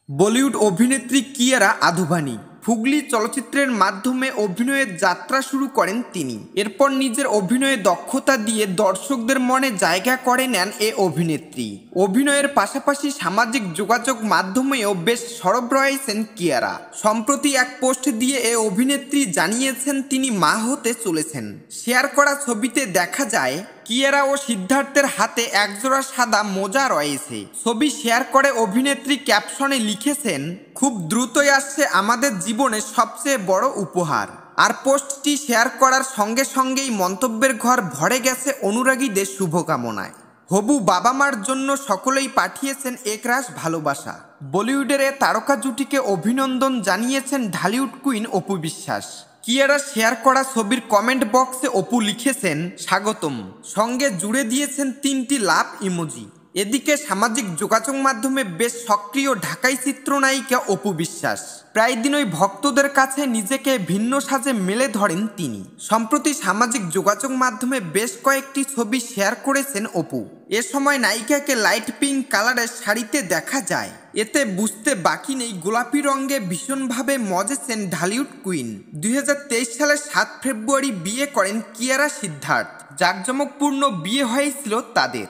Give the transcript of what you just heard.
বলিউড অভিনেত্রী কিয়ারা আদভানি ফুগলি চলচ্চিত্রের মাধ্যমে অভিনয়ের যাত্রা শুরু করেন তিনি। এরপর নিজের অভিনয়ে দক্ষতা দিয়ে দর্শকদের মনে জায়গা করে নেন এ অভিনেত্রী। অভিনয়ের পাশাপাশি সামাজিক যোগাযোগ মাধ্যমেও বেশ সরব রয়েছেন কিয়ারা। সম্প্রতি এক পোস্ট দিয়ে এ অভিনেত্রী জানিয়েছেন তিনি মা হতে চলেছেন। শেয়ার করা ছবিতে দেখা যায় কিয়ারা ও সিদ্ধার্থের হাতে একজোড়া সাদা মোজা রয়েছে। ছবি শেয়ার করে অভিনেত্রী ক্যাপশনে লিখেছেন, খুব দ্রুতই আসছে আমাদের জীবনের সবচেয়ে বড় উপহার। আর পোস্টটি শেয়ার করার সঙ্গে সঙ্গেই মন্তব্যের ঘর ভরে গেছে অনুরাগীদের শুভকামনায়। হবু বাবা মার জন্য সকলেই পাঠিয়েছেন একরাশ ভালোবাসা। বলিউডের এ তারকা জুটিকে অভিনন্দন জানিয়েছেন ঢালিউড কুইন অপু বিশ্বাস। কিয়ারা শেয়ার করা ছবির কমেন্ট বক্সে অপু লিখেছেন স্বাগতম, সঙ্গে জুড়ে দিয়েছেন 3টি লাভ ইমোজি। এদিকে সামাজিক যোগাযোগ মাধ্যমে বেশ সক্রিয় ঢাকাই চিত্রনায়িকা অপু বিশ্বাস। প্রায় দিনই ভক্তদের কাছে নিজেকে ভিন্ন সাজে মেলে ধরেন তিনি। সম্প্রতি সামাজিক যোগাযোগ মাধ্যমে বেশ কয়েকটি ছবি শেয়ার করেছেন অপু। এ সময় নায়িকাকে লাইট পিঙ্ক কালারের শাড়িতে দেখা যায়। এতে বুঝতে বাকি নেই গোলাপি রঙে ভীষণভাবে মজেছেন ঢালিউড কুইন। 2023 সালের 7 ফেব্রুয়ারি বিয়ে করেন কিয়ারা সিদ্ধার্থ। জাঁকজমকপূর্ণ বিয়ে হয়েছিল তাদের।